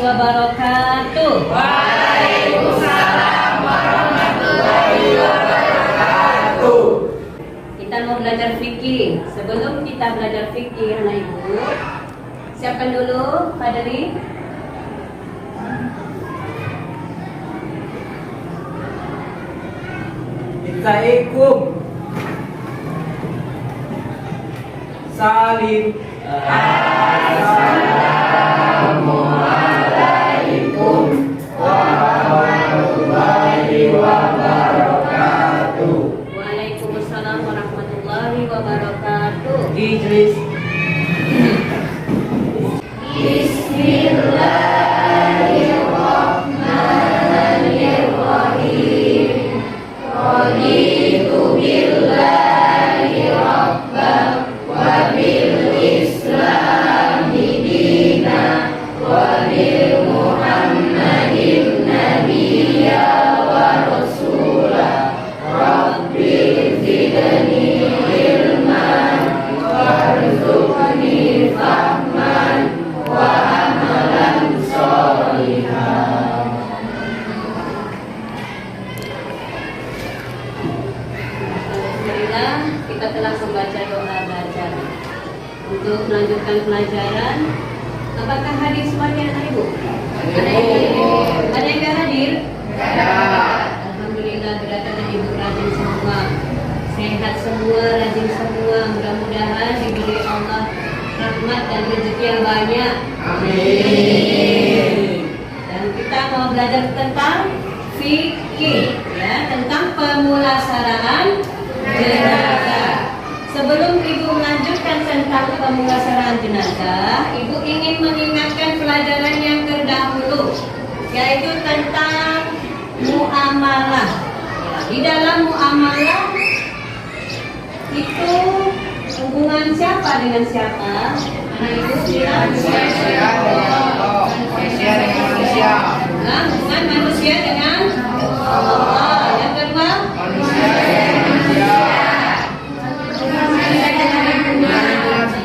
wabarakatuh. Waalaikumsalam warahmatullahi wabarakatuh. Kita mau belajar fikih. Sebelum kita belajar fikih, anak ibu, siapkan dulu Fadli. Assalamualaikum. Salim. Assalamualaikum warahmatullahi wabarakatuh. Waalaikumsalam warahmatullahi wabarakatuh. Idris. Bismillahirrahmanirrahim. Raditu billahi rabban wa bil islami dina wa bil muhammadin nabiyya wa rasula. Rabbi zidni ilman warzuqni fahman wa amalan sholihan. Alhamdulillah, kita telah membaca doa belajar. Untuk melanjutkan pelajaran, apakah hadir semuanya anak ibu? Ada yang nggak hadir? Alhamdulillah, berarti anak ibu rajin semua, sehat semua, rajin semua. Mudah-mudahan diberi Allah rahmat dan rezeki yang banyak. Amin. Dan kita mau belajar tentang fikih, ya, tentang pemulasaraan jenazah. Sebelum ibu melanjutkan tentang pemulasaraan jenazah, ibu ingin mengingatkan pelajaran yang terdahulu, yaitu tentang muamalah. Di dalam muamalah itu hubungan siapa dengan siapa? Anak ibu bilang Manusia dengan manusia. hubungan manusia dengan Allah. Yang kedua, Manusia dengan manusia.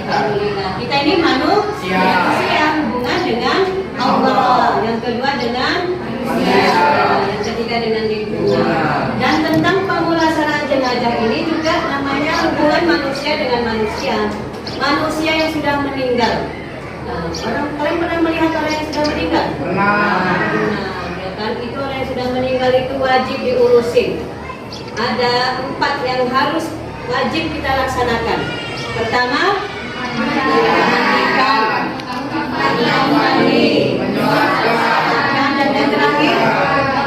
Alhamdulillah. Kita ini manusia, hubungan dengan Allah. Yang kedua dengan manusia. Yang ketiga dengan lingkungan. Dan tentang pemulasaraan jenazah ini juga namanya hubungan manusia dengan manusia. Manusia yang sudah meninggal. Nah, kalian pernah melihat orang yang sudah meninggal? Pernah. Ya kan, itu orang yang sudah meninggal itu wajib diurusin. Ada 4 yang harus wajib kita laksanakan. Pertama, memandikan, dan yang terakhir,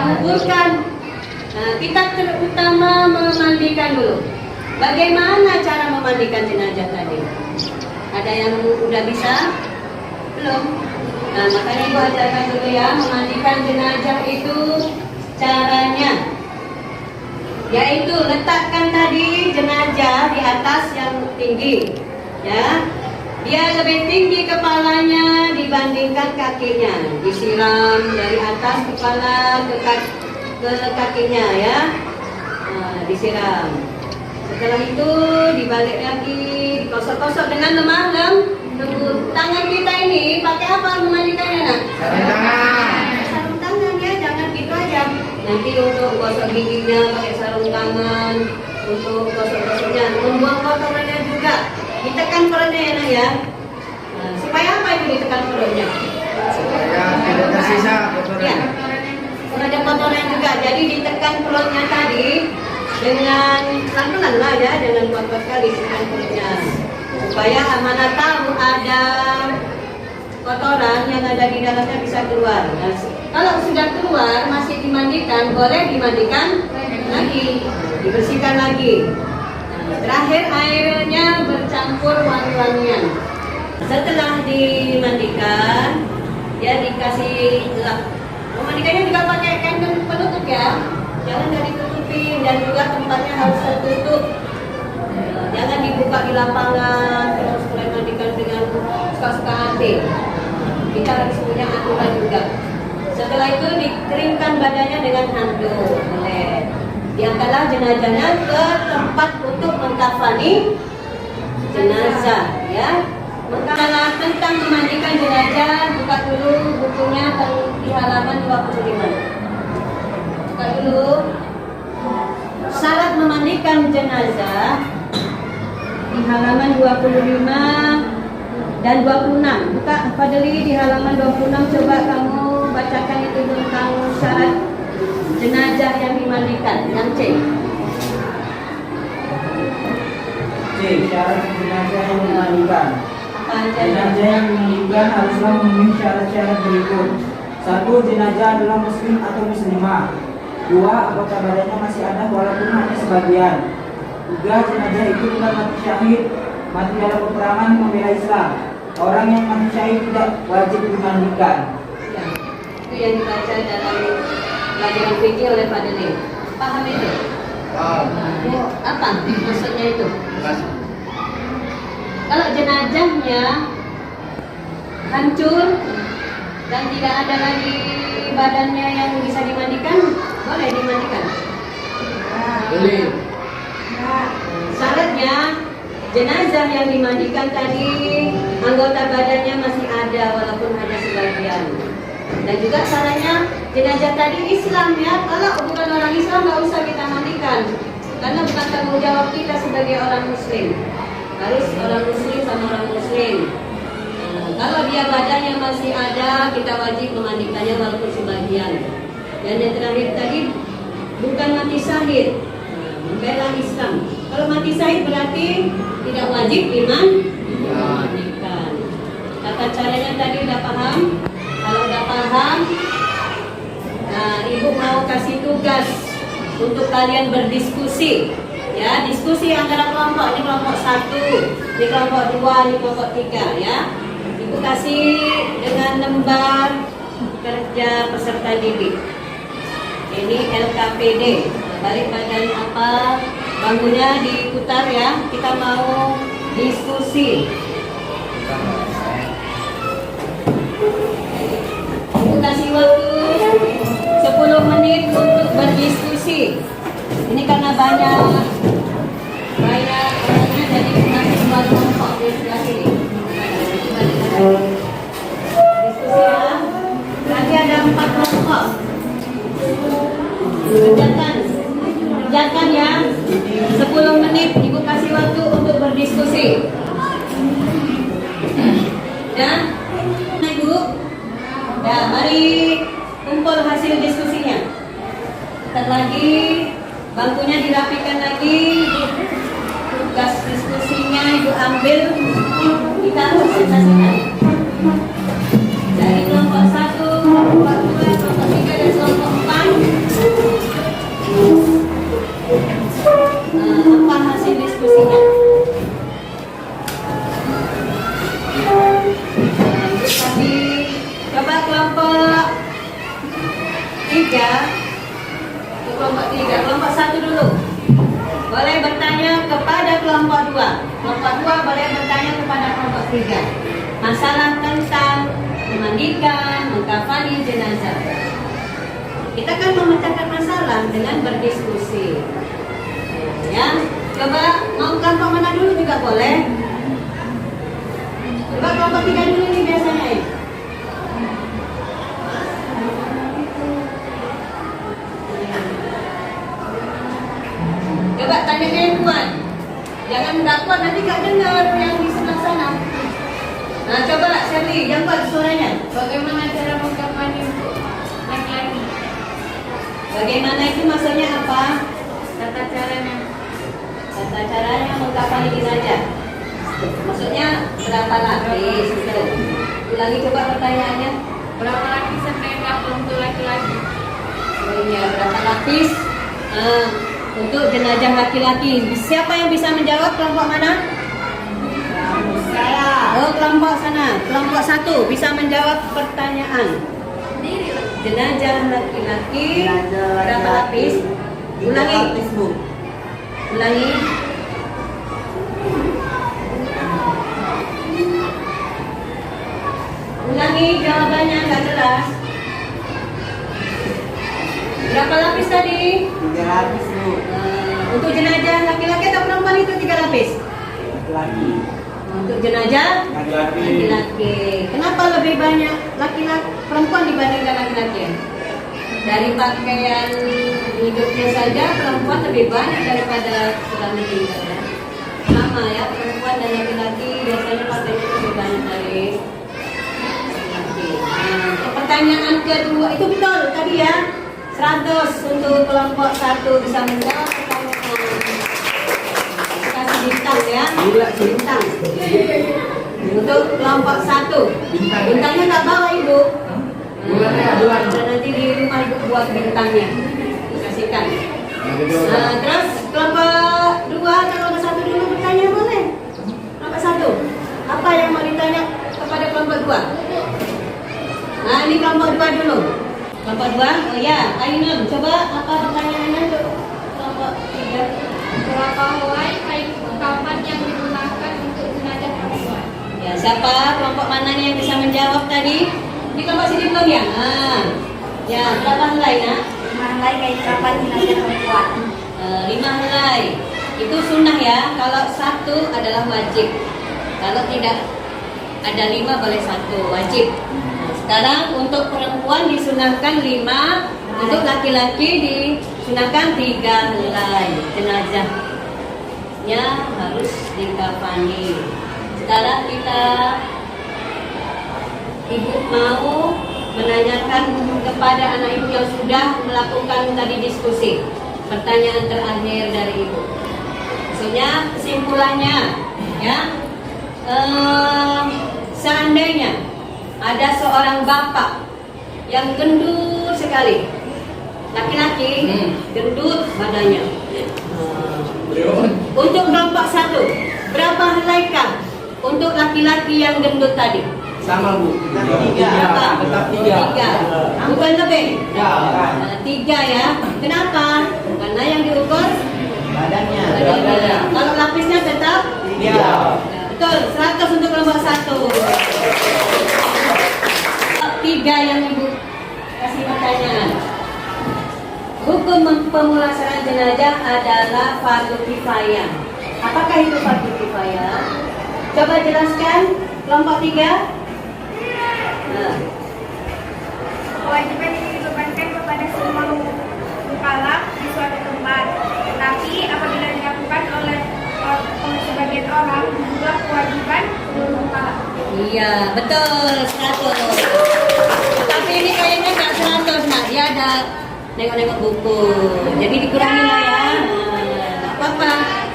menguburkan. Nah, kita terutama memandikan dulu. Bagaimana cara memandikan jenazah tadi? Ada yang udah bisa? Belum? Nah, makanya ibu ajarkan dulu ya, memandikan jenazah itu caranya, yaitu letakkan tadi jenazah di atas yang tinggi, ya. Dia lebih tinggi kepalanya dibandingkan kakinya. Disiram dari atas kepala ke kakinya, ya. Nah, disiram. Setelah itu dibalik lagi, digosok-gosok dengan lemah lembut. Tangan kita ini pakai apa memandikannya, nak? Sarung tangan. Sarung tangan, ya, jangan gitu aja. Nanti untuk gosok giginya pakai sarung tangan, untuk gosok-gosoknya, membuang kotorannya juga. Ditekan perutnya, ya, nak, ya. Nah, supaya apa itu ditekan perutnya? Supaya tidak tersisa Ya, kotoran. ada kotoran juga. Jadi ditekan perutnya tadi dengan pelan-pelan lah, ya, jangan kuat-kuat kali tekan perutnya. Supaya mana tahu ada kotoran yang ada di dalamnya bisa keluar. Nah, kalau sudah keluar masih dimandikan, boleh dimandikan lagi, dibersihkan lagi. Nah, terakhir airnya bercampur wangi-wangian. Setelah dimandikan, ya dikasih lap. Memandikannya juga pakai kain penutup, ya. Jangan dari tutupin, dan juga tempatnya harus tertutup. Jangan dibuka di lapangan, terus kalian mandikan dengan suka-suka hati. Kita harus punya aturan juga. Setelah itu dikeringkan badannya dengan handuk. Diangkatlah jenazahnya ke tempat untuk mengkafani jenazah, ya. Makalah tentang memandikan jenazah, buka dulu bukunya di halaman 25. Buka dulu. Syarat memandikan jenazah di halaman 25 dan 26. Buka Fadli di halaman 26, coba kamu bacakan itu tentang syarat jenazah yang dimandikan. Yang C. C. Syarat jenazah yang dimandikan. Jenazah Jenazah. yang dimandikan haruslah memenuhi syarat-syarat berikut. 1. Jenazah adalah muslim atau muslimah. 2. Anggota badannya masih ada walaupun hanya sebagian. 3. Jenazah itu bukan mati syahid, mati dalam peperangan membela Islam. Orang yang mati syahid tidak wajib dimandikan. Ya, itu yang dibaca dalam pelajaran fikih oleh Fadli. Paham itu? Apa maksudnya itu? Kalau jenazahnya hancur dan tidak ada lagi badannya yang bisa dimandikan, boleh dimandikan. Boleh. Syaratnya jenazah yang dimandikan tadi anggota badannya masih ada walaupun hanya sebagian. Dan juga syaratnya jenazah tadi Islam ya. Kalau bukan orang Islam nggak usah kita mandikan karena bukan tanggung jawab kita sebagai orang Muslim. Harus orang Muslim sama orang Muslim. Kalau dia badannya masih ada, kita wajib memandikannya walaupun sebagian. Dan yang terakhir tadi bukan mati syahid, membela Islam. Kalau mati syahid berarti tidak wajib dimandikan. Tata caranya tadi udah paham? Kalau udah paham, nah ibu mau kasih tugas untuk kalian berdiskusi. Ya, diskusi antara kelompok. Ini kelompok 1, ini kelompok 2, ini kelompok 3 ya. Ibu kasih dengan lembar kerja peserta didik. Ini LKPD. Balik badan apa? Bangkunya diputar ya. Kita mau diskusi. Ibu kasih waktu 10 menit untuk berdiskusi. Ini karena banyak orangnya, jadi masih dua kelompok di sebelah sini. Diskusi ya. Nanti ada 4 kelompok. Kerjakan ya. 10 menit ibu kasih waktu untuk berdiskusi. Dan ibu, ya mari kumpul hasil diskusinya. Sebentar lagi bangkunya dirapikan lagi, tugas diskusinya ibu ambil, ditaruh sensasikan. Dari kelompok 1, kelompok 2, kelompok 3 dan kelompok 4. Apa hasil diskusinya? Tadi coba kelompok 3. Kelompok 1 dulu. Boleh bertanya kepada kelompok 2. Kelompok 2 boleh bertanya kepada kelompok 3. Masalah tentang memandikan, mengkafani jenazah. Kita kan memecahkan masalah dengan berdiskusi. Ya, coba mau kelompok mana dulu juga boleh. Coba kelompok 3 dulu nih biasanya ya. Coba tanya yang kuat. Jangan nggak kuat nanti nggak dengar yang di sebelah sana. Nah coba Sherly, yang kuat suaranya. Bagaimana cara mengkafani untuk laki-laki? Bagaimana itu maksudnya apa? Tata caranya. Tata caranya mengkafani jenazah. Maksudnya berapa lapis? Gitu. Ulangi coba pertanyaannya. Berapa lapisan kain kafan untuk laki-laki? Oh iya, berapa lapis? Untuk jenazah laki-laki. Siapa yang bisa menjawab? Kelompok mana? Saya. Oh, kelompok sana. Kelompok 1 bisa menjawab pertanyaan. Jenazah laki-laki berapa lapis? Ulangi. Ulangi. Ulangi jawabannya nggak jelas. Berapa lapis tadi? 3 lapis Bu. Untuk jenazah laki-laki atau perempuan itu 3 lapis? Laki. Untuk jenazah laki-laki. Kenapa lebih banyak laki-laki perempuan dibandingkan laki-laki? Dari pakaian hidupnya saja perempuan lebih banyak daripada sudah meninggal ya. Sama ya, perempuan dan laki-laki biasanya pakaiannya lebih banyak dari laki-laki. Nah, pertanyaan kedua itu betul tadi ya. 100 untuk kelompok 1 bisa menjawab pertanyaan. Kasih bintang ya. Bintang. Untuk kelompok 1. Bintangnya nggak bawa ibu. Dan nanti di rumah ibu buat bintangnya. Kasihkan. Nah, terus kelompok 2 atau kelompok 1 dulu bertanya boleh? Kelompok 1. Apa yang mau ditanya kepada kelompok 2? Nah, ini kelompok 2 dulu. Kelompok 2, oh ya, Ainun, coba apa pertanyaannya untuk kelompok 3? Berapa helai kain kafan yang digunakan untuk jenazah perempuan? Ya, siapa kelompok mana nih yang bisa menjawab tadi? Di kelompok sini belum ya? Ya, berapa helai nak? 5 helai kain kafan jenazah perempuan. 5 helai. Itu sunnah ya. Kalau 1 adalah wajib. Kalau tidak ada 5 boleh 1 wajib. Nah, sekarang untuk perempuan disunahkan 5, untuk laki-laki disunahkan 3 helai. Jenazahnya harus dikafani. Sekarang kita ibu mau menanyakan kepada anak ibu yang sudah melakukan tadi diskusi. Pertanyaan terakhir dari ibu. Maksudnya kesimpulannya, ya, seandainya ada seorang bapak yang gendut sekali, laki-laki, gendut badannya. Untuk kelompok 1, berapa helaikah untuk laki-laki yang gendut tadi? Sama Bu. 3. Tetap 3. 3, bukan lebih? 3 ya. Kenapa? Karena yang diukur Badannya. kalau lapisnya tetap 3. betul. 100 untuk kelompok 1. 3 yang ibu kasih pertanyaan. Hukum pemulasaraan jenazah adalah fardu kifayah. Apakah itu fardu kifayah? Coba jelaskan kelompok 3. Kewajiban ini dibebankan kepada semua mukallaf di suatu tempat. Tetapi apabila dilakukan oleh sebagian orang, juga kewajiban seluruh mukallaf. Iya, betul, 100. Tapi ini kayaknya nggak 100, nah dia ada nengok-nengok buku. Jadi dikurangi lah ya. Apa-apa,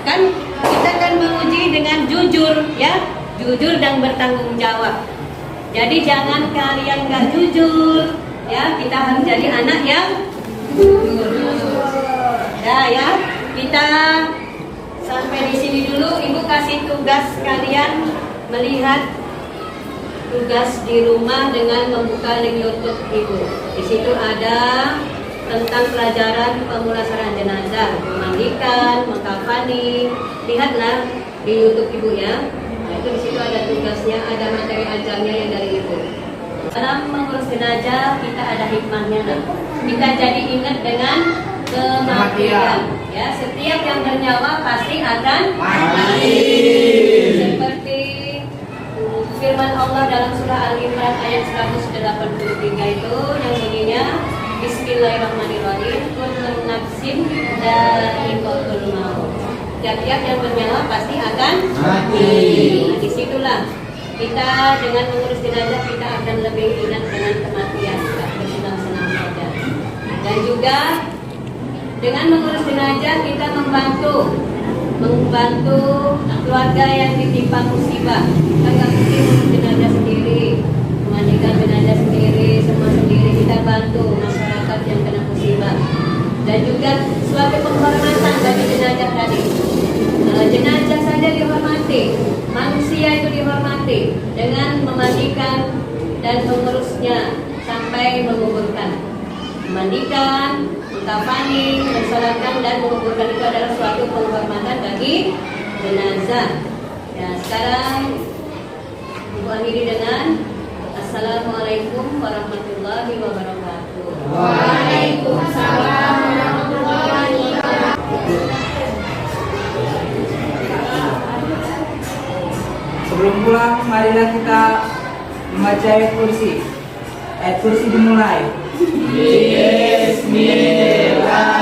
kan kita kan menguji dengan jujur ya, jujur dan bertanggung jawab. Jadi jangan kalian nggak jujur, ya kita harus jadi anak yang jujur. Ya, kita sampai di sini dulu. Ibu kasih tugas kalian melihat tugas di rumah dengan membuka link YouTube ibu. Di situ ada tentang pelajaran pemulasaraan jenazah, memandikan, mengkafani. Lihatlah di YouTube ibu ya. Nah, itu di situ ada tugasnya, ada materi ajarnya yang dari ibu. Dalam mengurus jenazah kita ada hikmahnya. Kita jadi ingat dengan kematian. Ya, setiap yang bernyawa pasti akan mati. Seperti firman Allah dalam surah Al-Imran ayat 183 itu yang bunyinya Bismillahirrahmanirrahim. Kullu nafsin dha'iqatul maut. Tiap-tiap yang bernyawa pasti akan mati. Nah, disitulah kita dengan mengurus jenazah kita akan lebih ingat dengan kematian, tidak bersenang-senang saja. Dan juga dengan mengurus jenazah kita membantu keluarga yang ditimpa musibah. Kita nggak mungkin mengurus jenazah sendiri, memandikan jenazah sendiri, semua sendiri. Kita bantu masyarakat yang kena musibah. Dan juga suatu penghormatan bagi jenazah tadi. Jenazah saja dihormati, manusia itu dihormati dengan memandikan dan mengurusnya sampai menguburkan. Memandikan, mengkafani, mensolatkan dan menguburkan itu adalah suatu penghormatan bagi jenazah. Ya, sekarang ibu akhiri dengan Assalamualaikum warahmatullahi wabarakatuh. Waalaikumsalam warahmatullahi wabarakatuh. Sebelum pulang, marilah kita membaca ayat kursi. Ayat kursi dimulai. Bismillah.